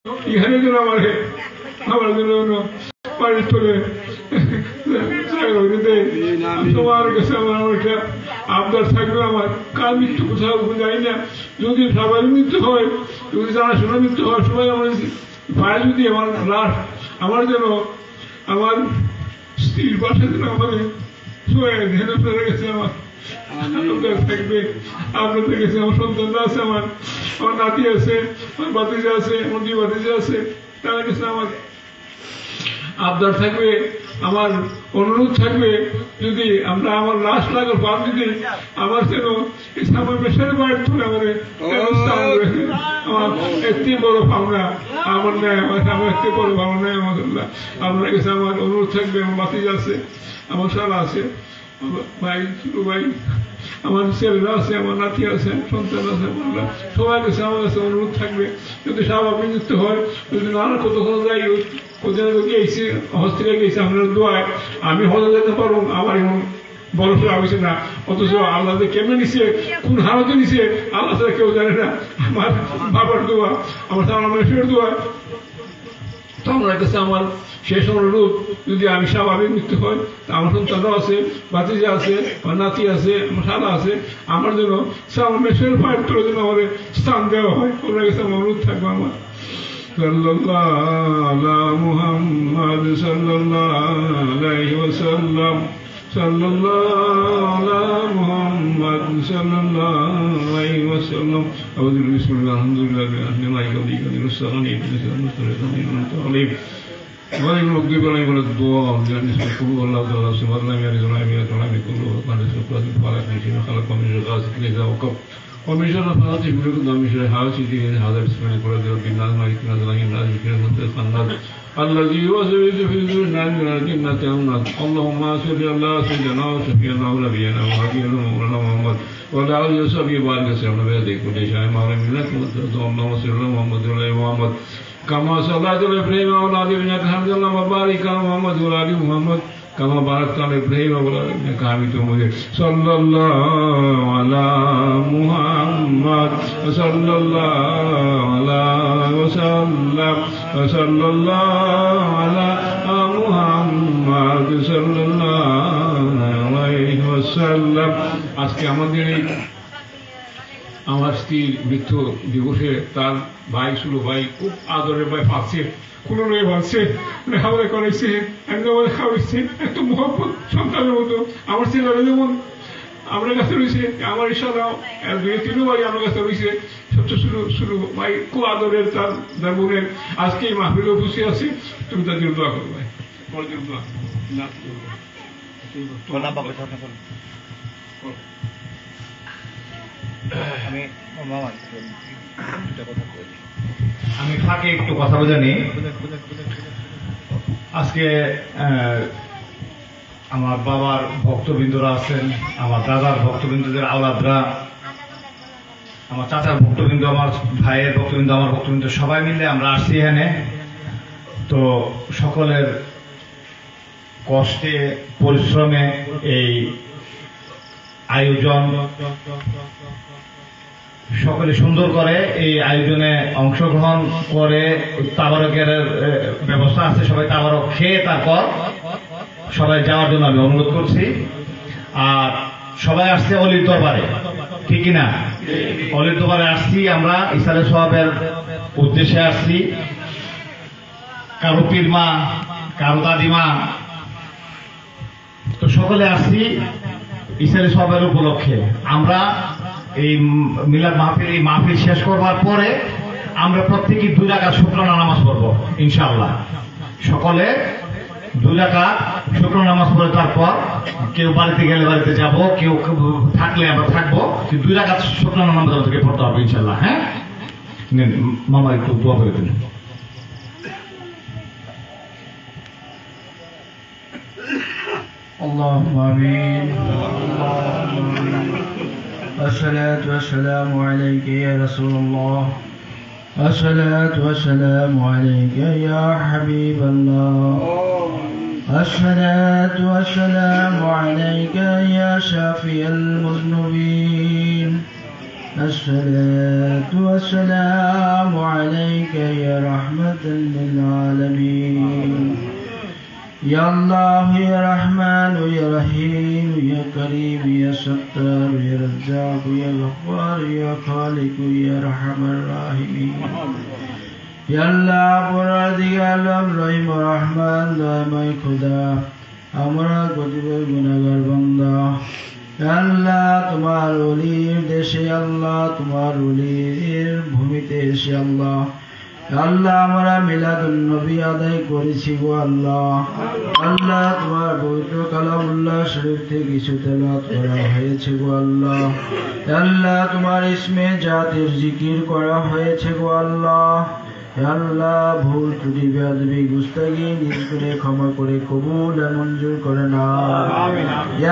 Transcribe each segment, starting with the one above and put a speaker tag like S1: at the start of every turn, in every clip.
S1: এখানে যেন আমার জন্য বাড়ির তোলে তোমার কাছে আমার ওইটা আবদার থাকবে। আমার কার মৃত্যু কোথাও যাই না, যদি সবার মৃত্যু হয়, যদি জানাশোনা মৃত্যু হয়, সবাই আমার পায়ে যদি আমার লাশ আমার যেন আমার স্ত্রীর পাশে যেন আমাদের সবাই ধ্যান আপনারা গেছে আমার থাকবে। আপনাদের কাছে আমার সন্তানরা আছে, আমার নাতি আছে, আমার বাতিজা আছে, আমার দুই বাতিজা আছে, তাদের কাছে আমার আবদার থাকবে, আমার অনুরোধ থাকবে, যদি আমরা আমার লাশ লাগার পর যদি আমার যেন আমার পেশার বাইরে তুলে আমাদের আমার একটি বড় ভাবনা আমার নেয়, আমার একটি বড় ভাবনা নেয় আমাদের। আপনার কাছে আমার অনুরোধ থাকবে, আমার বাতিজা আছে, আমার সারা আছে, ভাই ছোট ভাই, আমার ছেলেরা আছে, আমার নাতি আছে, সন্তান আছে, সবার কাছে আমার কাছে অনুরোধ থাকবে, যদি স্বাভাবিক মৃত্যু হয়, যদি নানা কতক্ষণ যাই কোথায় গিয়েছি হস্পিটালে গেছি আপনার দোয়ায় আমি হজে যেতে পারবো, আমার এমন বরফ হয়েছে না। অথচ আল্লাহ কেমনে নিছে, কোন হালতে নিছে আল্লাহ ছাড়া কেউ জানে না। আমার বাবার দোয়া, আমার মেয়ের দোয়া, তো আমার কাছে আমার শেষ অনুরোধ, যদি আমি স্বাভাবিক মৃত্যু হয়, আমার সন্তানও আছে, বাতিজা আছে, আমার নাতি আছে, আমার শালা আছে, আমার জন্য আমার মেয়ের পায়ের তোলার জন্য আমাদের স্থান দেওয়া হয়। ওনার কাছে আমার অনুরোধ থাকবে আমার। সাল্লাল্লাহু আলা মুহাম্মদ সাল্লাল্লাহু আলাইহি ওয়াসাল্লাম, সাল্লাল্লাহু আলা মুহাম্মদ সাল্লাল্লাহু আলাইহি ওয়াসাল্লাম। আউযু বিসমিল্লাহ আলহামদুলিল্লাহ বিআহনিল্লাহি ওয়া বিকালিহি ওয়াসসালামু আলাইহি غير المغضوب عليهم ولا الضالين. قل هو الله احد الصمد لم يلد ولم يولد ولم يكن له كفوا احد. خلق من شيء خلق من غاسق اذا وقب ومن شر الفاتح من كل من شر حاسد هذا بسم الله الرحمن الرحيم. مالك الناس مالك الناس الناس الذي يوسوس في صدور الناس من الجنة والناس. اللهم صل على سيدنا وشفيعنا ونبينا وحبيبنا مولانا محمد وعلى آله وصحبه وبارك وسلم على كل شيء مولى ملك اللهم صل على محمد وعلى محمد كما صليت على ابراهيم وعلى ال ابراهيم انك حميد مجيد. وبارك على محمد وعلى ال محمد كما باركت على ابراهيم وعلى ال انك حميد مجيد. صلى الله على محمد وصلى الله على وسلم وصلى الله على محمد صلى الله عليه وسلم. আজকে আমাদের আমার স্ত্রীর মৃত্যু দিবসে তার ভাই ছিল, ভাই খুব আদরের ভাই পাচ্ছে, কোনো নয় ভাবছে, খাবার করাইছে, একদম খাওয়াইছে, এত মহব্বত সন্তানের মতো। আমার ছেলেরা যেমন আমার কাছে রয়েছে, আমার ইশারাও দুই তিনও ভাই আমার কাছে রয়েছে, সবচেয়ে শুরু শুরু ভাই খুব আদরের তার বোনের। আজকে এই মাহফিলে বসে আছে, তুমি তার জন্য দোয়া করো ভাই, তোমার জন্য দোয়া
S2: আমি ফাঁকে একটু কথা বলে নিই। আজকে আমার বাবার ভক্তবৃন্দরা আছেন, আমার দাদার ভক্তবৃন্দদের আওলাদরা, আমার চাচার ভক্তবৃন্দ, আমার ভাইয়ের ভক্তবৃন্দ, আমার ভক্তবৃন্দ, সবাই মিলে আমরা আসছি এখানে। তো সকলের কষ্টে পরিশ্রমে এই আয়োজন, সকলে সুন্দর করে এই আয়োজনে অংশগ্রহণ করে তাবারকের ব্যবস্থা আছে, সবাই তাবারক খেয়ে তারপর সবাই যাওয়ার জন্য আমি অনুরোধ করছি। আর সবাই আসছে অলির দরবারে, ঠিক কিনা? অলির দরবারে আসছি আমরা, ইসালে সওয়াবের উদ্দেশ্যে আসছি। কারো পীরমা, কারো দাদিমা, তো সকলে আসছি ইসালে সওয়াবের উপলক্ষে। আমরা এই মিলাদ মাহফিল, এই মাহফিল শেষ করবার পরে আমরা প্রত্যেকেই 2 রাকাত শুকরানা নামাজ পড়বো ইনশাআল্লাহ। সকলে 2 রাকাত শুকরানা নামাজ পড়ে তারপর কেউ বাড়িতে গেলে বাড়িতে যাব, কেউ থাকলে আমরা থাকবো। 2 রাকাত শুকরানা নামাজ আমাদেরকে পড়তে হবে ইনশাআল্লাহ। হ্যাঁ মামা একটু দোয়া করে দিন।
S3: اللهم آمين. الصلاة والسلام عليك يا رسول الله. الصلاة والسلام عليك يا حبيب الله. الصلاة والسلام عليك يا شافي المذنبين. الصلاة والسلام عليك يا رحمة للعالمين يا الله يا رحمن يا رحيم يا كريم يا ستار يا رزاق يا غفار يا خالق يا أرحم الراحمين يا الله পরদিগার রহিম রহমান দয়াময় খোদা আমরা কতিপয় গুনাহগার বান্দা আল্লাহ তোমার ওলির দেশে আল্লাহ তোমার ওলির ভূমিতে এসে আল্লাহ আল্লাহ আমরা মিলাদুন নবী আদায় করেছি গো আল্লাহ আল্লাহ তোমার পবিত্র কালামুল্লাহ শরীফ থেকে কিছু তেলাওয়াত করা হয়েছে গো আল্লাহ আল্লাহ তোমার ইসমে জাতির জিকির করা হয়েছে গো আল্লাহ আল্লাহ ভুল ত্রুটি বেয়াদবি গুস্তাগি নিজ করে ক্ষমা করে কবুল আর মঞ্জুর করে নাও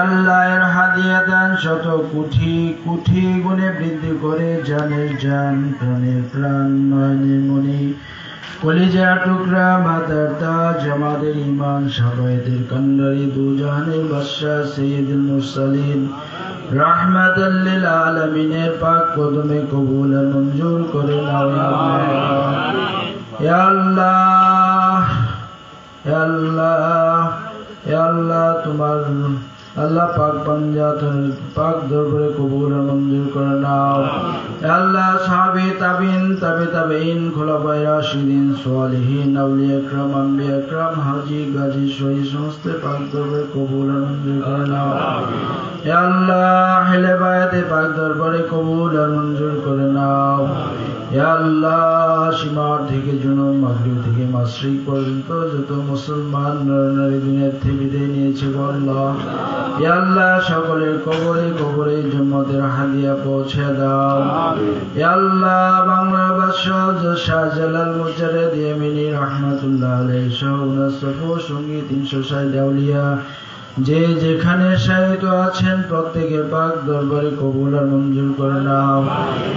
S3: আল্লাহ এর হাদিয়াদান শত কোটি কোটি গুণে বৃদ্ধি করে জানের জান প্রাণের প্রাণ নয়নের মনি কলিজার টুকরা মাতার তাজ আমাদের ঈমান সাফায়েতের কান্ডারি দুজাহানের বাদশাহ সাইয়্যিদুল মুরসালিন রাহমাতাল লিল আলামিনের পাক কদমে কবুল আর মঞ্জুর করে নাও ইয়া আল্লাহ ইয়া আল্লাহ ইয়া আল্লাহ তোমার আল্লাহ পাক পাঞ্জাতন পাক দরবারে কবুল আর মঞ্জুর করে নাও আল্লাহ সাহাবী তাবিন তাবিইন খুলাফায়ে রাশিদিন সালিহিন আউলিয়া کرام আম্বিয়া کرام হাজী গাজী শহীদ সমস্ত পাক দরবারে কবুল আর মঞ্জুর করে নাও ইয়া আল্লাহ আহলে বায়াতে পাক দরবারে কবুল আর মঞ্জুর করে নাও ইয়া আল্লাহ সীমার থেকে জুনুব মাগরিব থেকে মাশরিক পর্যন্ত যত মুসলমান নরনারী দুনিয়া থেকে বিদায় নিয়েছে গো আল্লাহ ইয়া আল্লাহ সকলের কবরে কবরে জান্নাতের হাদিয়া পৌঁছে দাও ইয়া আল্লাহ বাংলার বাদশাহ শাহজালাল মুজাররিদ ইয়ামিনী রাহমাতুল্লাহ আলাইহি সহ সফর সঙ্গী 360 আউলিয়া যে যেখানে শায়িত আছেন প্রত্যেকের পাক দরবারে কবুল আর মঞ্জুর করে নাও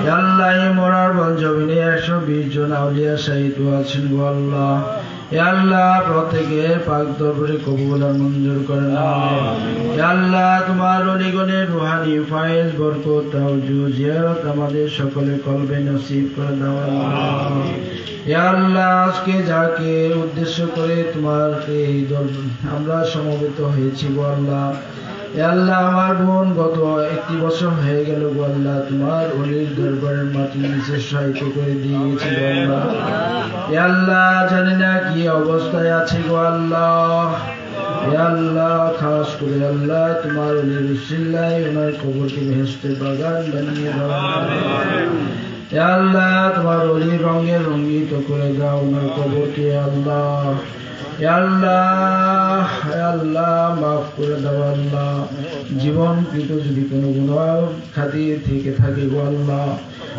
S3: ইয়া আল্লাহ এই মরার বনজমিনে 120 জন আউলিয়া শায়িত আছেন গো আল্লাহ ইয়া আল্লাহ প্রত্যেকের পাক দরবারে কবুল আর মঞ্জুর করে নাও ইয়া আল্লাহ তোমার ওলিগণের রূহানি ফায়েজ বরকত তাওজু জিয়ারত আমাদের সকলের কলবে নসিব করে দাও আল্লাহ ইয়া আল্লাহ আজকে যাকে উদ্দেশ্য করে তোমার এই আমরা সমবেত হয়েছি গো আল্লাহ ইয়া আল্লাহ আমার বোন গত 1 বছর হয়ে গেল গো আল্লাহ তোমার ওলির দরবারের মাটির নিচে শায়িত করে দিয়ে গেছি গো আল্লাহ ইয়া আল্লাহ জানি না কি অবস্থায় আছে গো আল্লাহ ইয়া আল্লাহ খাস করে আল্লাহ তোমার ওলির উসিলায় ওনার কবরকে বেহেশতের বাগান বানিয়ে দাও ইয়া আল্লাহ তোমার ওলি রঙে রঙিত করে দাও ওনার কবরকে আল্লাহ ইয়া আল্লাহ ইয়া আল্লাহ মাফ করে দাও আল্লাহ জীবনকৃত যদি কোনো গুনাহ খাতির থেকে থাকে গো আল্লাহ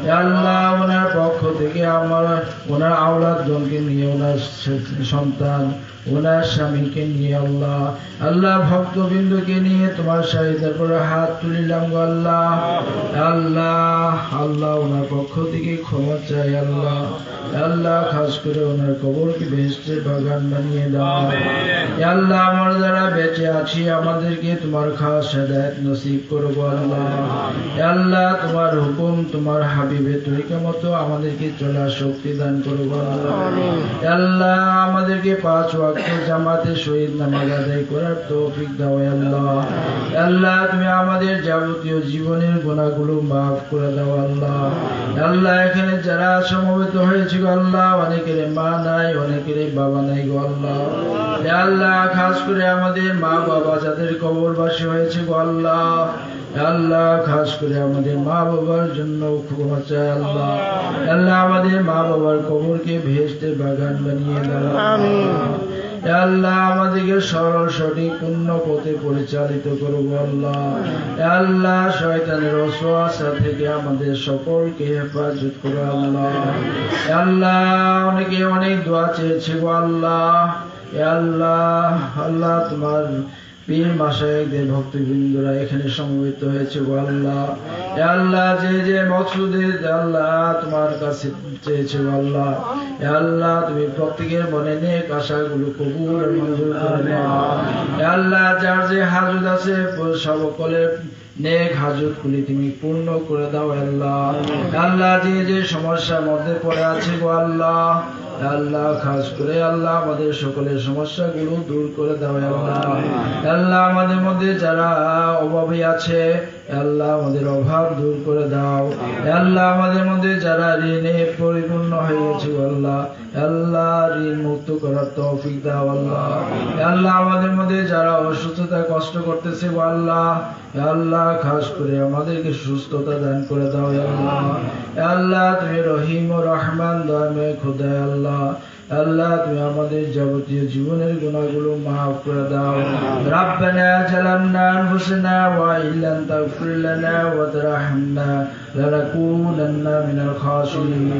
S3: ইয়া আল্লাহ ওনার পক্ষ থেকে আমার ওনার আওলাদগণকে নিয়ে ওনার সন্তান ওনার স্বামীকে নিয়ে আল্লাহ আল্লাহ ভক্তবৃন্দকে নিয়ে তোমার শাহিদের পরে হাত তুলিলাম গো আল্লাহ আল্লাহ আল্লাহ ওনার পক্ষ থেকে ক্ষমা চাই আল্লাহ আল্লাহ খাস করে ওনার কবরকে বেহেশতের বাগান বানিয়ে দাও ইয়া আল্লাহ আমরা যারা বেঁচে আছি আমাদেরকে তোমার খাস হেদায়েত নসিব করো গো আল্লাহ ইয়া আল্লাহ তোমার হুকুম তোমার হাবিবের তরিকা মতো আমাদেরকে চলার শক্তি দান করো গো আল্লাহ ইয়া আল্লাহ আমাদেরকে 5 ওয়াক্ত জামাতে শহীদ নামাজ আদায় করার তৌফিক দাও ইয়া আল্লাহ ইয়া আল্লাহ তুমি আমাদের যাবতীয় জীবনের গুনাহগুলো maaf করে দাও আল্লাহ ইয়া আল্লাহ এখানে যারা সমবেত হয়েছে গো আল্লাহ অনেকের মা নাই অনেকের বাবা নাই গো আল্লাহ ইয়া আল্লাহ খাস করে আমাদের মা বাবা যাদের কবরবাসী হয়েছে গো আল্লাহ ইয়া আল্লাহ খাস করে আমাদের মা বাবার জন্য ক্ষমা চাই আল্লাহ ইয়া আল্লাহ আমাদের মা বাবার কবরকে বেহেশতের বাগান বানিয়ে দাও আমিন ইয়া আল্লাহ আমাদেরকে সরল সঠিক পূর্ণ পথে পরিচালিত করো গো আল্লাহ ইয়া আল্লাহ শয়তানের ওয়াসওয়াসা থেকে আমাদের সকলকে হেফাজত করো আল্লাহ ইয়া আল্লাহ অনেকে অনেক দোয়া চেয়েছে গো আল্লাহ ইয়া আল্লাহ আল্লাহ তোমার পীর মাশায়েখদের ভক্তবৃন্দরা এখানে সমবেত হয়েছে গো আল্লাহ ইয়া আল্লাহ যে যে মকসুদে আল্লাহ তোমার কাছে চেয়েছে গো আল্লাহ ইয়া আল্লাহ তুমি প্রত্যেকের মনে নেক আশাগুলো কবুল আর মঞ্জুর করে নাও ইয়া আল্লাহ যার যে হাজত আছে সকলের নেক হাজতগুলি তুমি পূর্ণ করে দাও আল্লাহ। আল্লাহ যে যে সমস্যার মধ্যে পড়ে আছে গো আল্লাহ, আল্লাহ খাস করে আল্লাহ আমাদের সকলের সমস্যাগুলো দূর করে দাও আল্লাহ। আল্লাহ আমাদের মধ্যে যারা অভাবী আছে আল্লাহ আমাদের অভাব দূর করে দাও। আল্লাহ আমাদের মধ্যে যারা ঋণে পরিপূর্ণ হয়ে গেছে আল্লাহ, আল্লাহ ঋণ মুক্ত করার তৌফিক দাও আল্লাহ। আল্লাহ আমাদের মধ্যে যারা অসুস্থতা কষ্ট করতেছে আল্লাহ, আল্লাহ খাস করে আমাদেরকে সুস্থতা দান করে দাও আল্লাহ। আল্লাহ তুমি রহিম ও রহমান দয়াময় খোদা আল্লাহ। আল্লাহ তুমি আমাদের যাবতীয় জীবনের গুনাহগুলো মাফ করে দাও। রাব্বানা জালামনা আনফুসানা ওয়া ইল্লাম তাগফির লানা ওয়া তারহামনা লানাকুনান্না মিনাল খাসিরিন।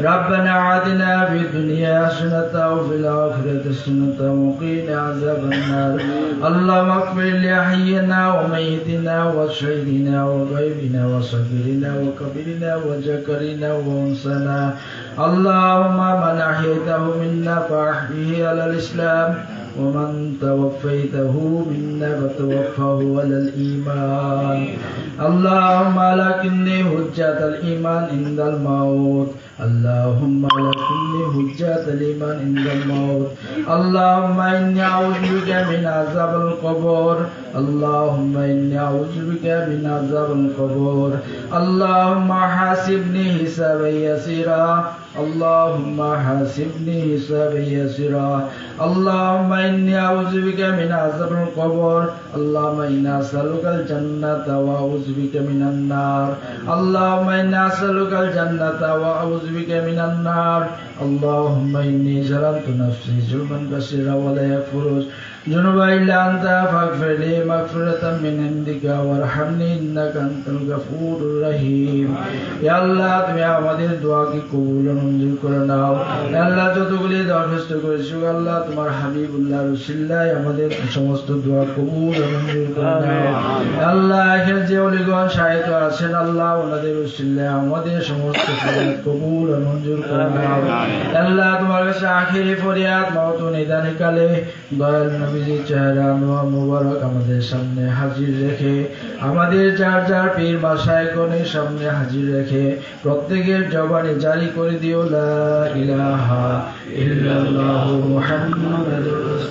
S3: রাব্বানা আতিনা ফিদ দুনিয়া হাসানাতাও ওয়া ফিল আখিরাতি হাসানাতাও ওয়া কিনা আযাবান নার। আল্লাহুম্মা ইগফির লি হাইয়িনা ওয়া মাইয়িতিনা ওয়া শাহীদিনা ওয়া গায়বিনা ওয়া সাগীরিনা ওয়া কাবীরিনা ওয়া যাকারিনা ওয়া উনসানা। আল্লাহুম্মা মান আহইতাহু منا فأحيه على الإسلام ومن توفيته منا فتوفه على الإيمان. اللهم لكني حجة الإيمان عند الموت. اللهم لكني حجة الإيمان عند الموت. اللهم إني أعوذ بك من عذاب القبر. اللهم إني أعوذ بك من عذاب القبر. اللهم حاسبني حسابا يسيرا. اللهم حاسبني حسابا يسيرا. اللهم إني أعوذ بك من عذاب القبر. اللهم إني أسألك الجنة وأعوذ بك من النار. اللهم إني أسألك الجنة وأعوذ بك من النار. اللهم إني ظلمت نفسي ظلما كثيرا ولا يغفر الذنوب إلا أنت فاغفر لي مغفرة من عندك وارحمني إنك أنت الغفور الرحيم. يا الله তুমি আমাদের দোয়াকে কবুল ও মঞ্জুর করে নাও। ইয়া আল্লাহ যতগুলি দরখাস্ত করেছি আল্লাহ তোমার হাবিবুল্লাহ রাসূলুল্লাহ আমাদের সমস্ত দোয়া কবুল ও মঞ্জুর করে নাও। ইয়া আল্লাহ এখানে যে ওলিগণ শাহিদ আছেন আল্লাহ ওনাদের উসিলায় আমাদের সমস্ত ফরিয়াদ কবুল ও মঞ্জুর করে নাও। ইয়া আল্লাহ তোমার কাছে আখিরি ফরিয়াদ মাউত নিদানকালে দয়াল নবীজির চেহারা নোয়া মুবারক আমাদের সামনে হাজির রেখে, আমাদের যার যার পীর মাশায়েখগণের সামনে হাজির রেখে প্রত্যেকের জবানে জারি করে দিও লা ইলাহা ইল্লাল্লাহু মুহাম্মাদুর রাসূলুল্লাহ।